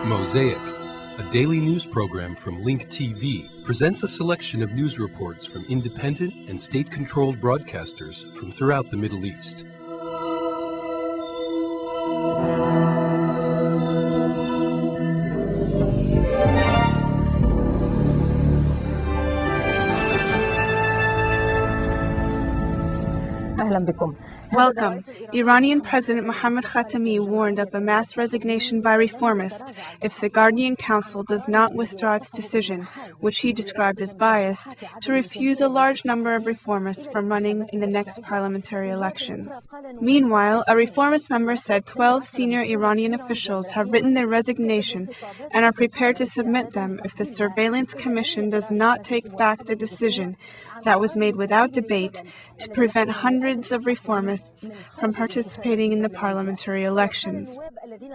Mosaic, a daily news program from Link TV, presents a selection of news reports from independent and state-controlled broadcasters from throughout the Middle East. Welcome. Iranian President Mohammad Khatami warned of a mass resignation by reformists if the Guardian Council does not withdraw its decision, which he described as biased, to refuse a large number of reformists from running in the next parliamentary elections. Meanwhile, a reformist member said 12 senior Iranian officials have written their resignation and are prepared to submit them if the Surveillance Commission does not take back the decision that was made without debate to prevent hundreds of reformists from participating in the parliamentary elections.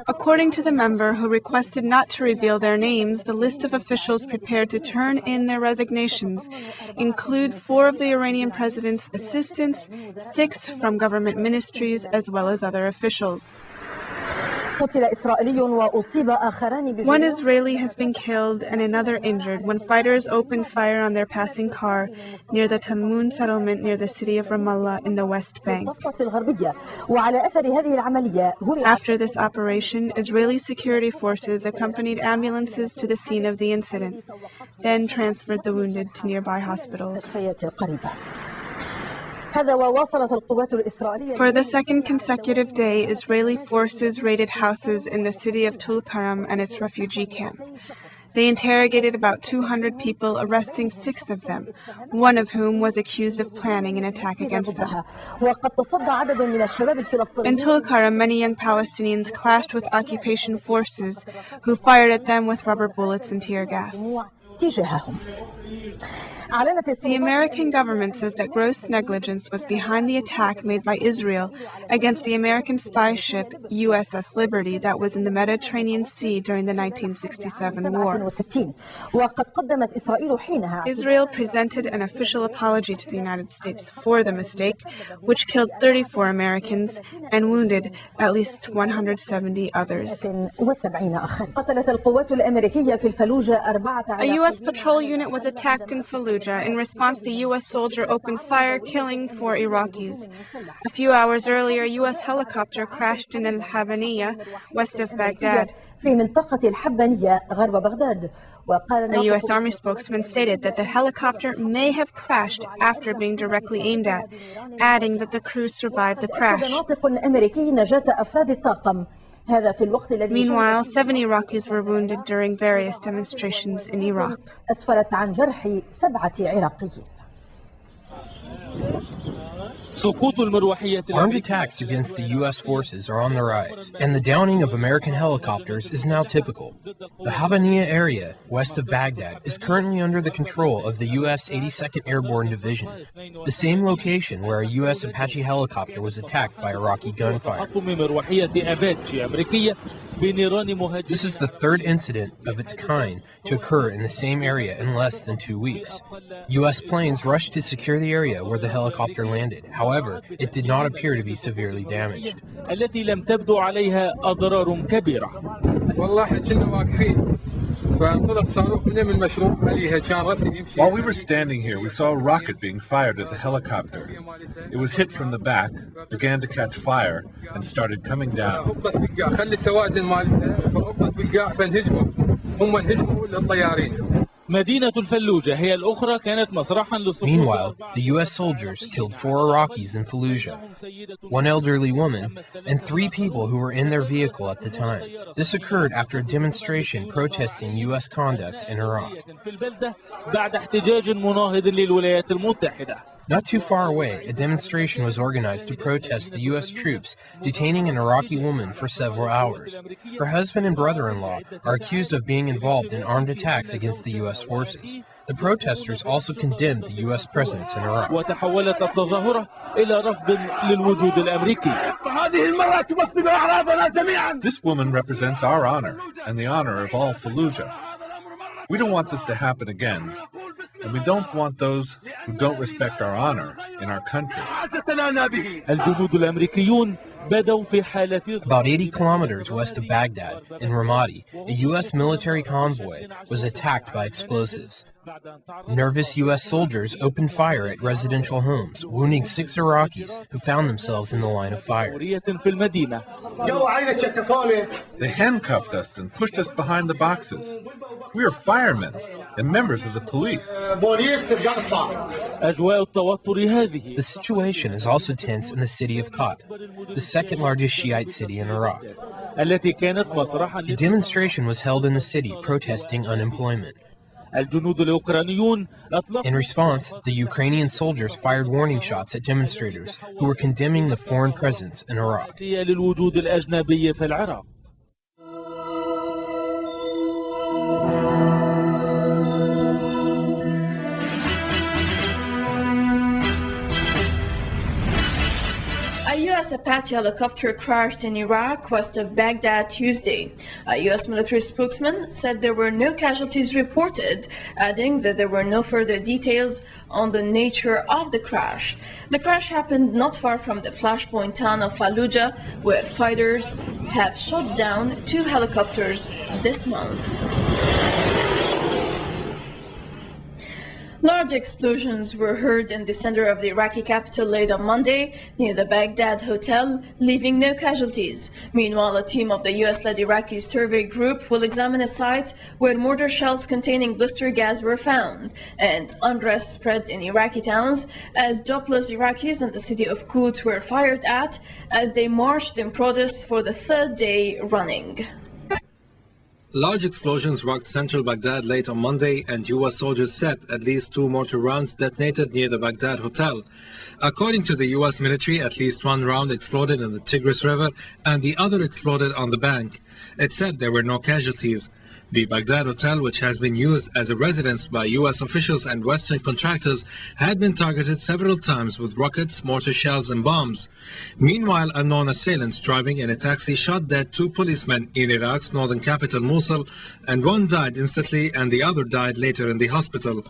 According to the member who requested not to reveal their names, the list of officials prepared to turn in their resignations include 4 of the Iranian president's assistants, 6 from government ministries, as well as other officials. One Israeli has been killed and another injured when fighters opened fire on their passing car near the Talmoon settlement near the city of Ramallah in the West Bank. After this operation, Israeli security forces accompanied ambulances to the scene of the incident, then transferred the wounded to nearby hospitals. For the second consecutive day, Israeli forces raided houses in the city of Tulkarm and its refugee camp. They interrogated about 200 people, arresting 6 of them, one of whom was accused of planning an attack against them. In Tulkarm, many young Palestinians clashed with occupation forces, who fired at them with rubber bullets and tear gas. The American government says that gross negligence was behind the attack made by Israel against the American spy ship USS Liberty that was in the Mediterranean Sea during the 1967 war. Israel presented an official apology to the United States for the mistake, which killed 34 Americans and wounded at least 170 others. A U.S. patrol unit was attacked in Fallujah. In response, the U.S. soldier opened fire, killing 4 Iraqis. A few hours earlier, a U.S. helicopter crashed in Al-Habaniya, west of Baghdad. A U.S. Army spokesman stated that the helicopter may have crashed after being directly aimed at, adding that the crew survived the crash. Meanwhile, 7 Iraqis were wounded during various demonstrations in Iraq. Armed attacks against the U.S. forces are on the rise, and the downing of American helicopters is now typical. The Habaniya area, west of Baghdad, is currently under the control of the U.S. 82nd Airborne Division, the same location where a U.S. Apache helicopter was attacked by Iraqi gunfire. This is the 3rd incident of its kind to occur in the same area in less than 2 weeks. U.S. planes rushed to secure the area where the helicopter landed. However, it did not appear to be severely damaged. While we were standing here, we saw a rocket being fired at the helicopter. It was hit from the back, began to catch fire, and started coming down. Meanwhile, the U.S. soldiers killed 4 Iraqis in Fallujah, 1 elderly woman, and 3 people who were in their vehicle at the time. This occurred after a demonstration protesting U.S. conduct in Iraq. Not too far away, a demonstration was organized to protest the U.S. troops detaining an Iraqi woman for several hours. Her husband and brother-in-law are accused of being involved in armed attacks against the U.S. forces. The protesters also condemned the U.S. presence in Iraq. This woman represents our honor and the honor of all Fallujah. We don't want this to happen again. and we don't want those who don't respect our honor in our country. About 80 kilometers west of Baghdad, in Ramadi, a U.S. military convoy was attacked by explosives. Nervous U.S. soldiers opened fire at residential homes, wounding 6 Iraqis who found themselves in the line of fire. They handcuffed us and pushed us behind the boxes. We are firemen and members of the police. The situation is also tense in the city of Kut, the second largest Shiite city in Iraq. A demonstration was held in the city protesting unemployment. In response, the Ukrainian soldiers fired warning shots at demonstrators who were condemning the foreign presence in Iraq. A U.S. Apache helicopter crashed in Iraq west of Baghdad Tuesday. A U.S. military spokesman said there were no casualties reported, adding that there were no further details on the nature of the crash. The crash happened not far from the flashpoint town of Fallujah, where fighters have shot down 2 helicopters this month. Large explosions were heard in the center of the Iraqi capital late on Monday near the Baghdad hotel, leaving no casualties. Meanwhile, a team of the U.S.-led Iraqi survey group will examine a site where mortar shells containing blister gas were found, and unrest spread in Iraqi towns as jobless Iraqis in the city of Kut were fired at as they marched in protest for the 3rd day running. Large explosions rocked central Baghdad late on Monday, and U.S. soldiers said at least 2 mortar rounds detonated near the Baghdad hotel. According to the U.S. military, at least 1 round exploded in the Tigris River and the other exploded on the bank. It said there were no casualties. The Baghdad hotel, which has been used as a residence by U.S. officials and Western contractors, had been targeted several times with rockets, mortar shells and bombs. Meanwhile, unknown assailants driving in a taxi shot dead 2 policemen in Iraq's northern capital, Mosul, and 1 died instantly and the other died later in the hospital.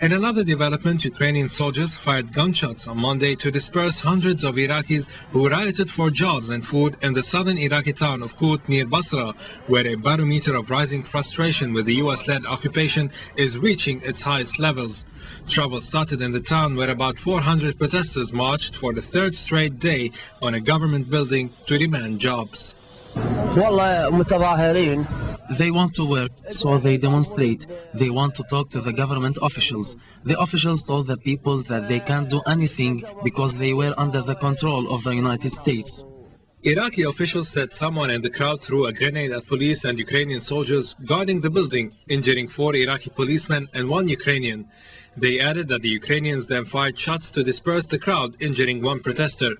In another development, Ukrainian soldiers fired gunshots on Monday to disperse hundreds of Iraqis who rioted for jobs and food in the southern Iraqi town of Kut near Basra, where a barometer of rising frustration with the U.S.-led occupation is reaching its highest levels. Trouble started in the town where about 400 protesters marched for the 3rd straight day on a government building to demand jobs. They want to work, so they demonstrate. They want to talk to the government officials. The officials told the people that they can't do anything because they were under the control of the United States. Iraqi officials said someone in the crowd threw a grenade at police and Ukrainian soldiers guarding the building, injuring 4 Iraqi policemen and 1 Ukrainian. They added that the Ukrainians then fired shots to disperse the crowd, injuring 1 protester.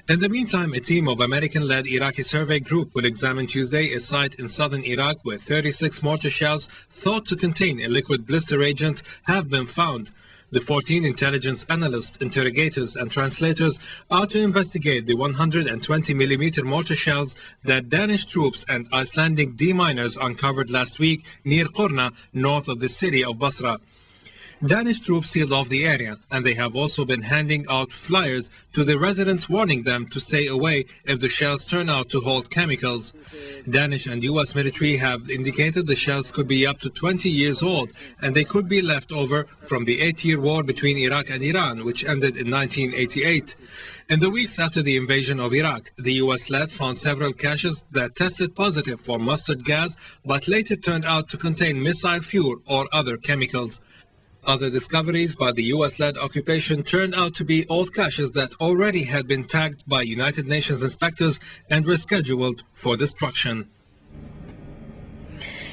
In the meantime, a team of American-led Iraqi survey group will examine Tuesday a site in southern Iraq where 36 mortar shells thought to contain a liquid blister agent have been found. The 14 intelligence analysts, interrogators and translators are to investigate the 120mm mortar shells that Danish troops and Icelandic deminers uncovered last week near Qurna, north of the city of Basra. Danish troops sealed off the area, and they have also been handing out flyers to the residents warning them to stay away if the shells turn out to hold chemicals. Danish and U.S. military have indicated the shells could be up to 20 years old, and they could be left over from the 8-year war between Iraq and Iran, which ended in 1988. In the weeks after the invasion of Iraq, the U.S.-led found several caches that tested positive for mustard gas, but later turned out to contain missile fuel or other chemicals. Other discoveries by the U.S.-led occupation turned out to be old caches that already had been tagged by United Nations inspectors and were scheduled for destruction.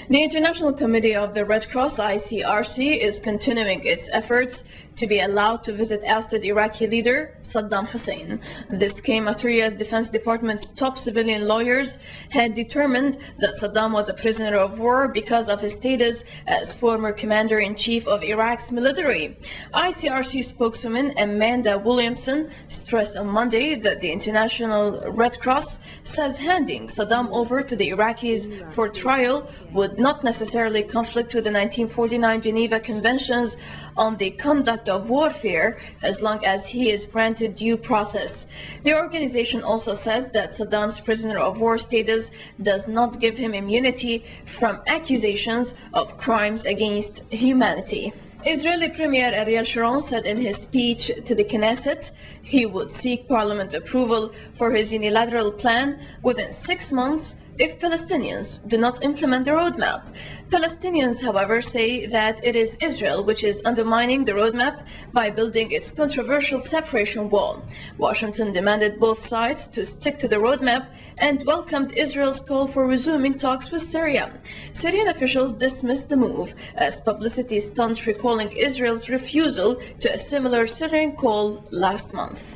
The International Committee of the Red Cross, ICRC, is continuing its efforts to be allowed to visit ousted Iraqi leader Saddam Hussein. This came after U.S. Defense Department's top civilian lawyers had determined that Saddam was a prisoner of war because of his status as former commander-in-chief of Iraq's military. ICRC spokeswoman Amanda Williamson stressed on Monday that the International Red Cross says handing Saddam over to the Iraqis for trial would not necessarily conflict with the 1949 Geneva Conventions on the conduct of warfare as long as he is granted due process. The organization also says that Saddam's prisoner of war status does not give him immunity from accusations of crimes against humanity. Israeli Premier Ariel Sharon said in his speech to the Knesset he would seek parliament approval for his unilateral plan within 6 months if Palestinians do not implement the roadmap. Palestinians, however, say that it is Israel which is undermining the roadmap by building its controversial separation wall. Washington demanded both sides to stick to the roadmap and welcomed Israel's call for resuming talks with Syria. Syrian officials dismissed the move as publicity stunt, recalling Israel's refusal to a similar Syrian call last month.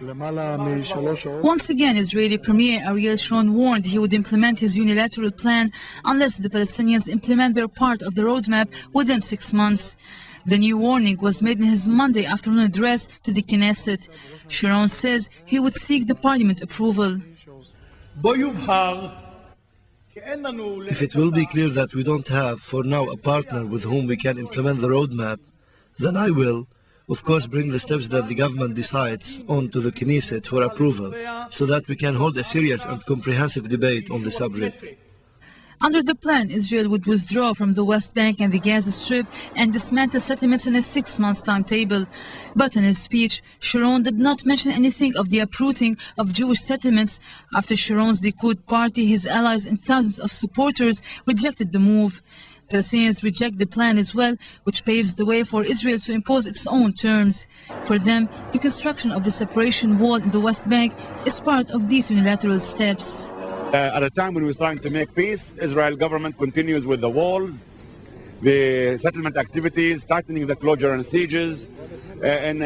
Once again, Israeli Premier Ariel Sharon warned he would implement his unilateral plan unless the Palestinians implement their part of the roadmap within 6 months. The new warning was made in his Monday afternoon address to the Knesset. Sharon says he would seek the parliament approval. If it will be clear that we don't have, for now, a partner with whom we can implement the roadmap, then I will, of course, bring the steps that the government decides on to the Knesset for approval, so that we can hold a serious and comprehensive debate on the subject. Under the plan, Israel would withdraw from the West Bank and the Gaza Strip and dismantle settlements in a 6-month timetable. But in his speech, Sharon did not mention anything of the uprooting of Jewish settlements after Sharon's Likud party, his allies and thousands of supporters rejected the move. Palestinians reject the plan as well, which paves the way for Israel to impose its own terms. For them, the construction of the separation wall in the West Bank is part of these unilateral steps. At a time when we're trying to make peace, Israel government continues with the walls, the settlement activities, tightening the closure and sieges, in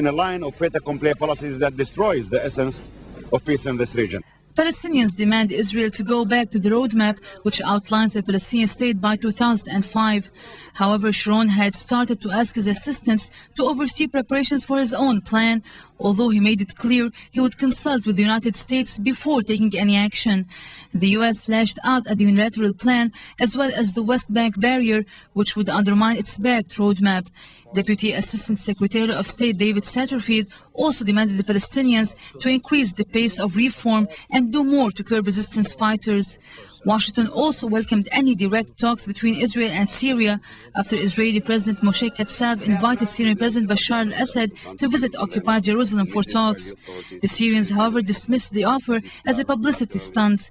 a line of fait accompli policies that destroys the essence of peace in this region. Palestinians demand Israel to go back to the roadmap, which outlines a Palestinian state by 2005. However, Sharon had started to ask his assistants to oversee preparations for his own plan, although he made it clear he would consult with the United States before taking any action. The U.S. lashed out at the unilateral plan, as well as the West Bank barrier, which would undermine its backed roadmap. Deputy Assistant Secretary of State David Satterfield also demanded the Palestinians to increase the pace of reform and do more to curb resistance fighters. Washington also welcomed any direct talks between Israel and Syria after Israeli President Moshe Katsav invited Syrian President Bashar al-Assad to visit occupied Jerusalem for talks. The Syrians, however, dismissed the offer as a publicity stunt.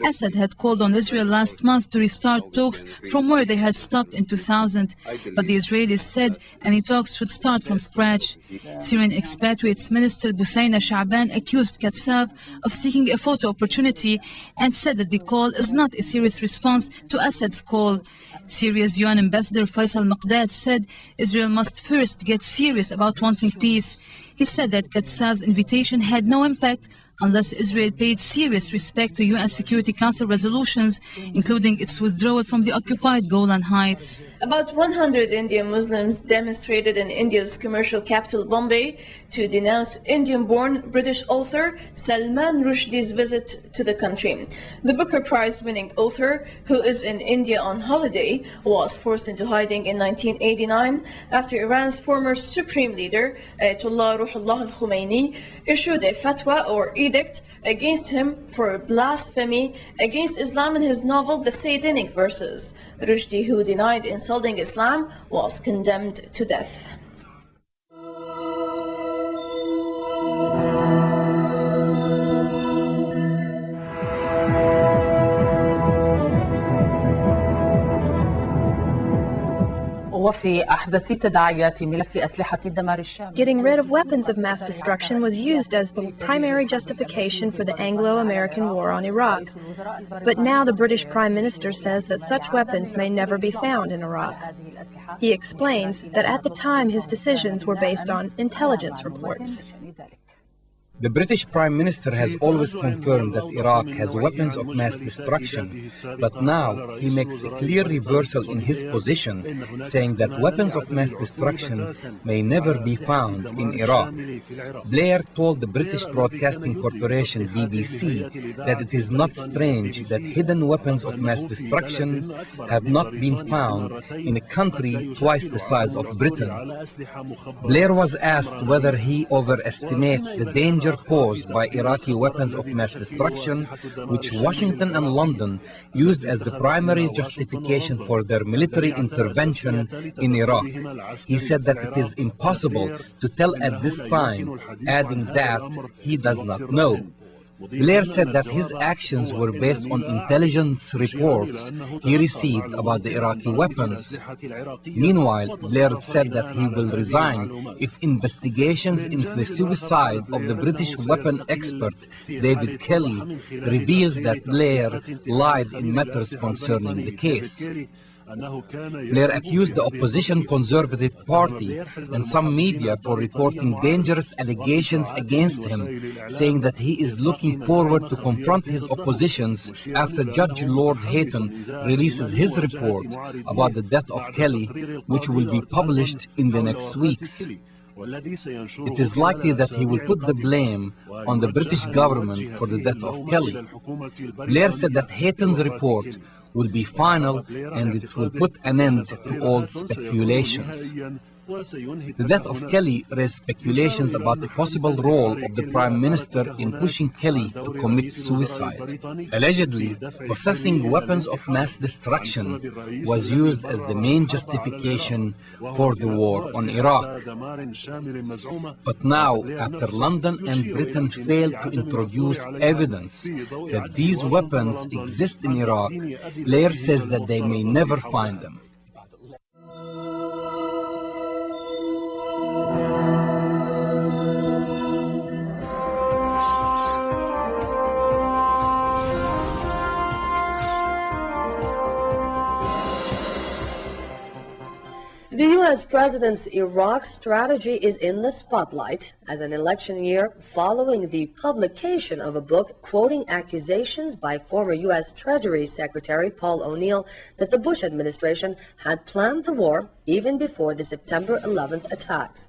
Assad had called on Israel last month to restart talks from where they had stopped in 2000, but the Israelis said any talks should start from scratch. Syrian expatriates Minister Busaina Sha'ban accused Katsav of seeking a photo opportunity and said that the call is not a serious response to Assad's call. Syria's UN ambassador Faisal Maqdad said Israel must first get serious about wanting peace. He said that Katsav's invitation had no impact unless Israel paid serious respect to UN Security Council resolutions, including its withdrawal from the occupied Golan Heights. About 100 Indian Muslims demonstrated in India's commercial capital Bombay to denounce Indian-born British author Salman Rushdie's visit to the country. The Booker Prize-winning author, who is in India on holiday, was forced into hiding in 1989 after Iran's former supreme leader, Ayatollah Ruhollah al-Khomeini, issued a fatwa or edict against him for blasphemy against Islam in his novel The Sayyidinic Verses. Rushdie, who denied insulting Islam, was condemned to death. Getting rid of weapons of mass destruction was used as the primary justification for the Anglo-American War on Iraq. But now the British Prime Minister says that such weapons may never be found in Iraq. He explains that at the time his decisions were based on intelligence reports. The British Prime Minister has always confirmed that Iraq has weapons of mass destruction, but now he makes a clear reversal in his position, saying that weapons of mass destruction may never be found in Iraq. Blair told the British Broadcasting Corporation BBC that it is not strange that hidden weapons of mass destruction have not been found in a country twice the size of Britain. Blair was asked whether he overestimates the danger posed by Iraqi weapons of mass destruction, which Washington and London used as the primary justification for their military intervention in Iraq. He said that it is impossible to tell at this time, adding that he does not know. Blair said that his actions were based on intelligence reports he received about the Iraqi weapons. Meanwhile, Blair said that he will resign if investigations into the suicide of the British weapon expert David Kelly reveals that Blair lied in matters concerning the case. Blair accused the opposition Conservative Party and some media for reporting dangerous allegations against him, saying that he is looking forward to confront his oppositions after Judge Lord Hayton releases his report about the death of Kelly, which will be published in the next weeks. It is likely that he will put the blame on the British government for the death of Kelly. Blair said that Hayton's report will be final and it will put an end to all speculations. The death of Kelly raised speculations about the possible role of the Prime Minister in pushing Kelly to commit suicide. Allegedly, possessing weapons of mass destruction was used as the main justification for the war on Iraq. But now, after London and Britain failed to introduce evidence that these weapons exist in Iraq, Blair says that they may never find them. The U.S. President's Iraq strategy is in the spotlight as an election year following the publication of a book quoting accusations by former U.S. Treasury Secretary Paul O'Neill that the Bush administration had planned the war even before the September 11th attacks.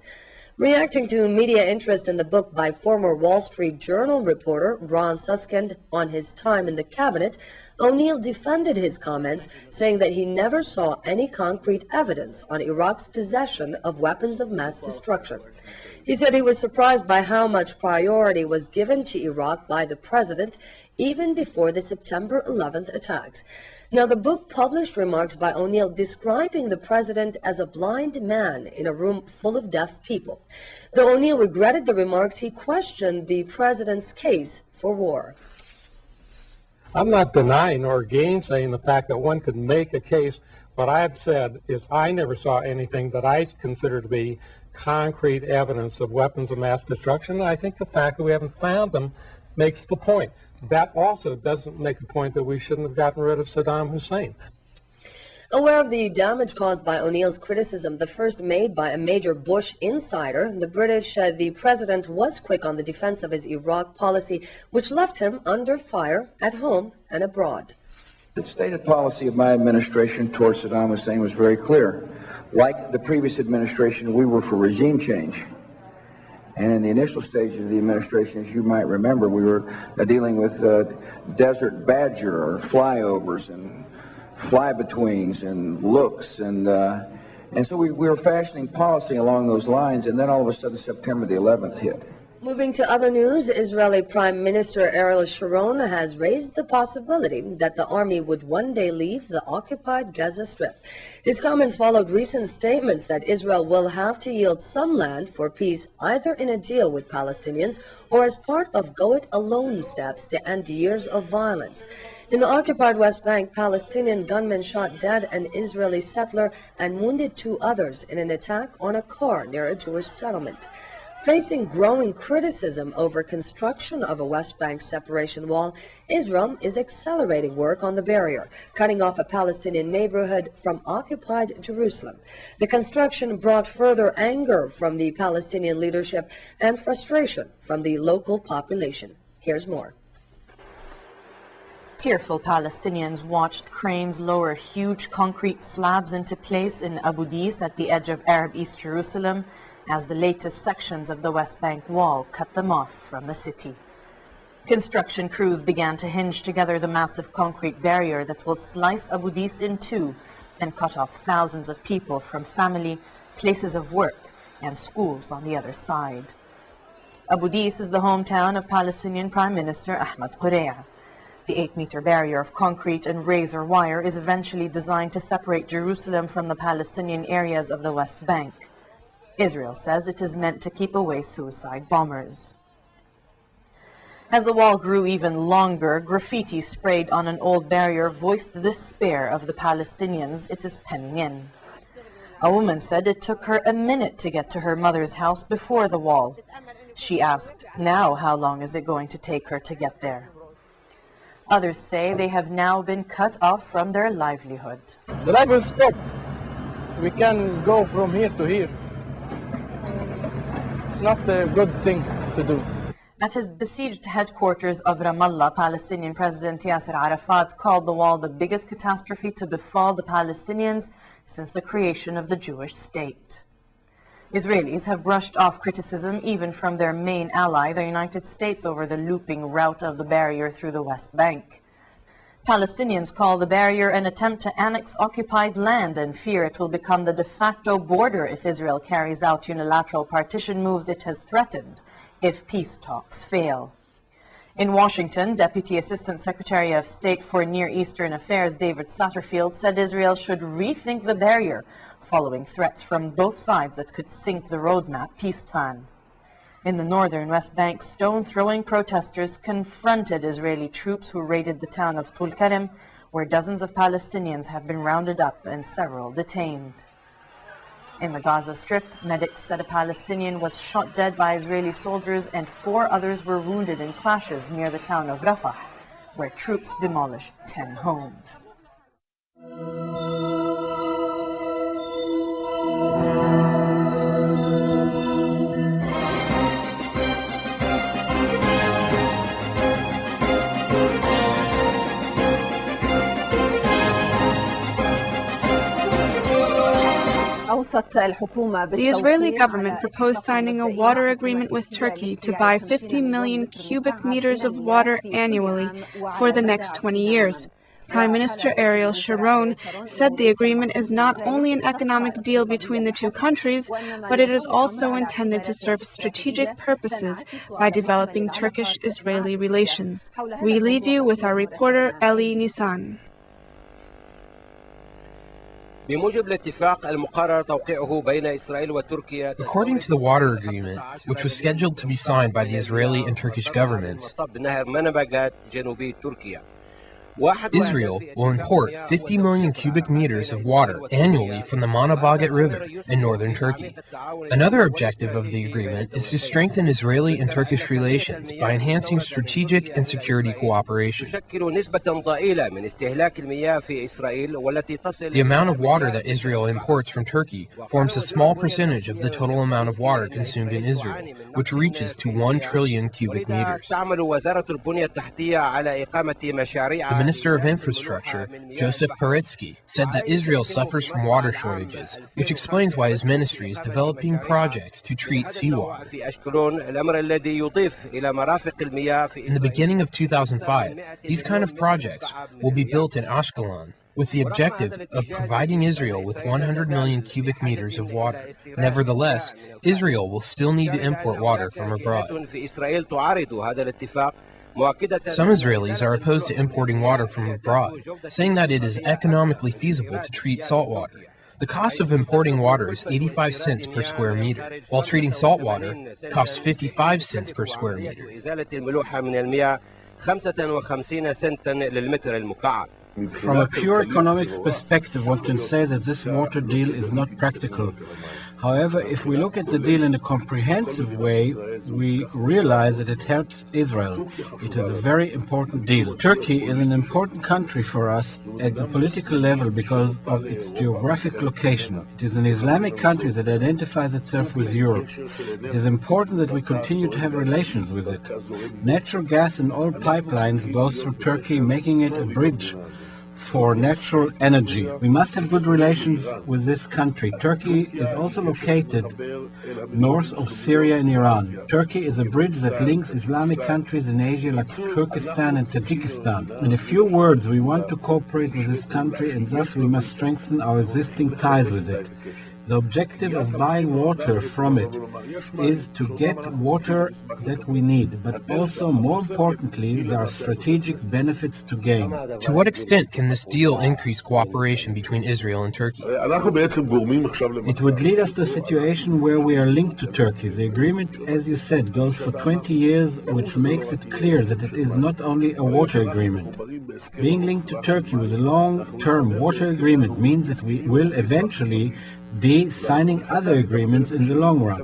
Reacting to media interest in the book by former Wall Street Journal reporter Ron Suskind on his time in the cabinet, O'Neill defended his comments, saying that he never saw any concrete evidence on Iraq's possession of weapons of mass destruction. He said he was surprised by how much priority was given to Iraq by the president even before the September 11th attacks. Now, the book published remarks by O'Neill describing the president as a blind man in a room full of deaf people. Though O'Neill regretted the remarks, he questioned the president's case for war. I'm not denying or gainsaying the fact that one could make a case. What I've said is I never saw anything that I consider to be concrete evidence of weapons of mass destruction. And I think the fact that we haven't found them makes the point. That also doesn't make the point that we shouldn't have gotten rid of Saddam Hussein. Aware of the damage caused by O'Neill's criticism, the first made by a major Bush insider, the British said the president was quick on the defense of his Iraq policy, which left him under fire at home and abroad. The stated policy of my administration towards Saddam Hussein was very clear. Like the previous administration, we were for regime change. And in the initial stages of the administration, as you might remember, we were dealing with desert badger or flyovers and fly-betweens and looks, and so we were fashioning policy along those lines, and then all of a sudden September the 11th hit. Moving to other news, Israeli Prime Minister Ariel Sharon has raised the possibility that the army would one day leave the occupied Gaza Strip. His comments followed recent statements that Israel will have to yield some land for peace, either in a deal with Palestinians or as part of go-it-alone steps to end years of violence. In the occupied West Bank, Palestinian gunmen shot dead an Israeli settler and wounded 2 others in an attack on a car near a Jewish settlement. Facing growing criticism over construction of a West Bank separation wall, Israel is accelerating work on the barrier, cutting off a Palestinian neighborhood from occupied Jerusalem. The construction brought further anger from the Palestinian leadership and frustration from the local population. Here's more. Tearful Palestinians watched cranes lower huge concrete slabs into place in Abu Dis at the edge of Arab East Jerusalem, as the latest sections of the West Bank wall cut them off from the city. Construction crews began to hinge together the massive concrete barrier that will slice Abu Dis in 2 and cut off thousands of people from family, places of work, and schools on the other side. Abu Dis is the hometown of Palestinian Prime Minister Ahmed Qurayah. The 8-meter barrier of concrete and razor wire is eventually designed to separate Jerusalem from the Palestinian areas of the West Bank. Israel says it is meant to keep away suicide bombers. As the wall grew even longer, graffiti sprayed on an old barrier voiced the despair of the Palestinians it is penning in. A woman said it took her a minute to get to her mother's house before the wall. She asked, now how long is it going to take her to get there? Others say they have now been cut off from their livelihood. The life will stop. We can go from here to here. It's not a good thing to do. At his besieged headquarters of Ramallah, Palestinian President Yasser Arafat called the wall the biggest catastrophe to befall the Palestinians since the creation of the Jewish state. Israelis have brushed off criticism even from their main ally, the United States, over the looping route of the barrier through the West Bank. Palestinians call the barrier an attempt to annex occupied land and fear it will become the de facto border if Israel carries out unilateral partition moves it has threatened if peace talks fail. In Washington, Deputy Assistant Secretary of State for Near Eastern Affairs David Satterfield said Israel should rethink the barrier following threats from both sides that could sink the roadmap peace plan. In the northern West Bank, stone-throwing protesters confronted Israeli troops who raided the town of Tulkarem, where dozens of Palestinians have been rounded up and several detained. In the Gaza Strip, medics said a Palestinian was shot dead by Israeli soldiers and 4 others were wounded in clashes near the town of Rafah, where troops demolished 10 homes. The Israeli government proposed signing a water agreement with Turkey to buy 50 million cubic meters of water annually for the next 20 years. Prime Minister Ariel Sharon said the agreement is not only an economic deal between the two countries, but it is also intended to serve strategic purposes by developing Turkish-Israeli relations. We leave you with our reporter Eli Nisan. According to the water agreement, which was scheduled to be signed by the Israeli and Turkish governments, Israel will import 50 million cubic meters of water annually from the Baghdad River in northern Turkey. Another objective of the agreement is to strengthen Israeli and Turkish relations by enhancing strategic and security cooperation. The amount of water that Israel imports from Turkey forms a small percentage of the total amount of water consumed in Israel, which reaches to 1 trillion cubic meters. The Minister of Infrastructure, Joseph Paritsky, said that Israel suffers from water shortages, which explains why his ministry is developing projects to treat seawater. In the beginning of 2005, these kind of projects will be built in Ashkelon, with the objective of providing Israel with 100 million cubic meters of water. Nevertheless, Israel will still need to import water from abroad. Some Israelis are opposed to importing water from abroad, saying that it is economically feasible to treat salt water. The cost of importing water is 85 cents per square meter, while treating salt water costs 55 cents per square meter. From a pure economic perspective, one can say that this water deal is not practical. However, if we look at the deal in a comprehensive way, we realize that it helps Israel. It is a very important deal. Turkey is an important country for us at the political level because of its geographic location. It is an Islamic country that identifies itself with Europe. It is important that we continue to have relations with it. Natural gas and oil pipelines go through Turkey, making it a bridge for natural energy. We must have good relations with this country. Turkey is also located north of Syria and Iran. Turkey is a bridge that links Islamic countries in Asia like Turkestan and Tajikistan. In a few words, we want to cooperate with this country and thus we must strengthen our existing ties with it. The objective of buying water from it is to get water that we need, but also, more importantly, there are strategic benefits to gain. To what extent can this deal increase cooperation between Israel and Turkey? It would lead us to a situation where we are linked to Turkey. The agreement, as you said, goes for 20 years, which makes it clear that it is not only a water agreement. Being linked to Turkey with a long-term water agreement means that we will eventually be signing other agreements in the long run.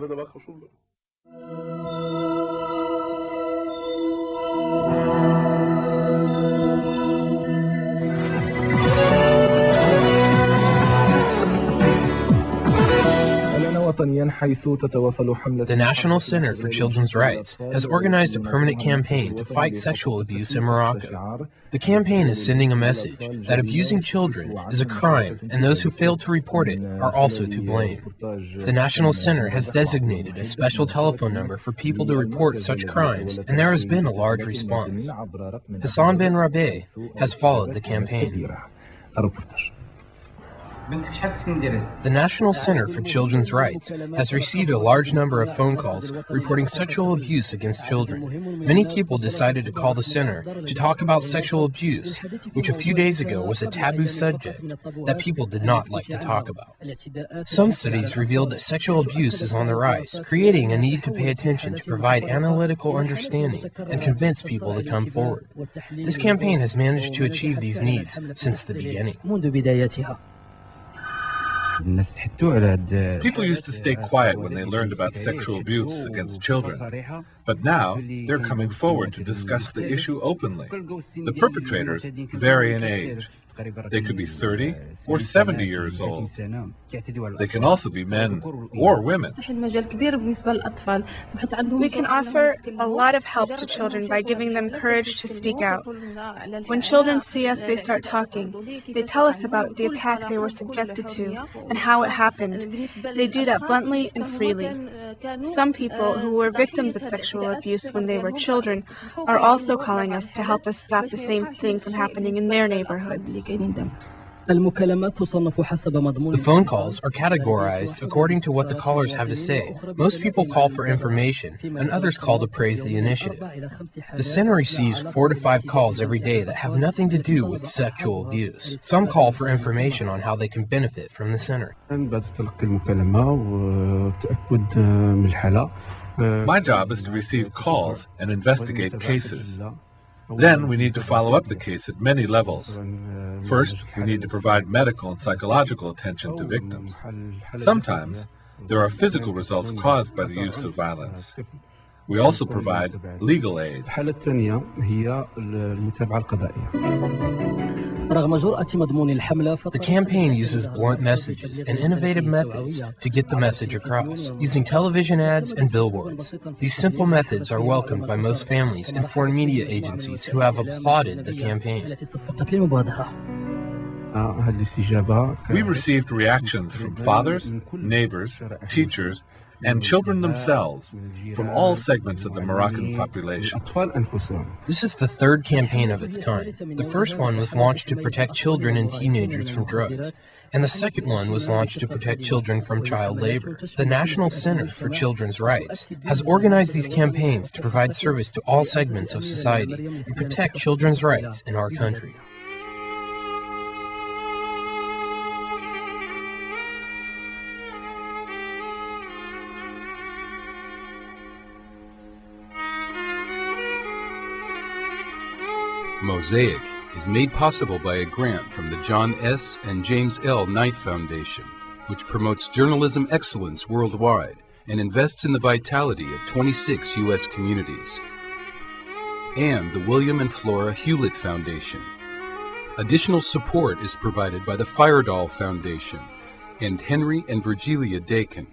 The National Center for Children's Rights has organized a permanent campaign to fight sexual abuse in Morocco. The campaign is sending a message that abusing children is a crime and those who fail to report it are also to blame. The National Center has designated a special telephone number for people to report such crimes, and there has been a large response. Hassan bin Rabi has followed the campaign. The National Center for Children's Rights has received a large number of phone calls reporting sexual abuse against children. Many people decided to call the center to talk about sexual abuse, which a few days ago was a taboo subject that people did not like to talk about. Some studies revealed that sexual abuse is on the rise, creating a need to pay attention to provide analytical understanding and convince people to come forward. This campaign has managed to achieve these needs since the beginning. People used to stay quiet when they learned about sexual abuse against children, but now they're coming forward to discuss the issue openly. The perpetrators vary in age. They could be 30 or 70 years old. They can also be men or women. We can offer a lot of help to children by giving them courage to speak out. When children see us, they start talking. They tell us about the attack they were subjected to and how it happened. They do that bluntly and freely. Some people who were victims of sexual abuse when they were children are also calling us to help us stop the same thing from happening in their neighborhoods. The phone calls are categorized according to what the callers have to say. Most people call for information, and others call to praise the initiative. The center receives 4 to 5 calls every day that have nothing to do with sexual abuse. Some call for information on how they can benefit from the center. My job is to receive calls and investigate cases. Then we need to follow up the case at many levels. First, we need to provide medical and psychological attention to victims. Sometimes, there are physical results caused by the use of violence. We also provide legal aid. The campaign uses blunt messages and innovative methods to get the message across, using television ads and billboards. These simple methods are welcomed by most families and foreign media agencies who have applauded the campaign. We received reactions from fathers, neighbors, teachers, and children themselves from all segments of the Moroccan population. This is the third campaign of its kind. The first one was launched to protect children and teenagers from drugs, and the second one was launched to protect children from child labor. The National Center for Children's Rights has organized these campaigns to provide service to all segments of society and protect children's rights in our country. Mosaic is made possible by a grant from the John S. and James L. Knight Foundation, which promotes journalism excellence worldwide and invests in the vitality of 26 U.S. communities, and the William and Flora Hewlett Foundation. Additional support is provided by the Firedoll Foundation and Henry and Virgilia Dakin.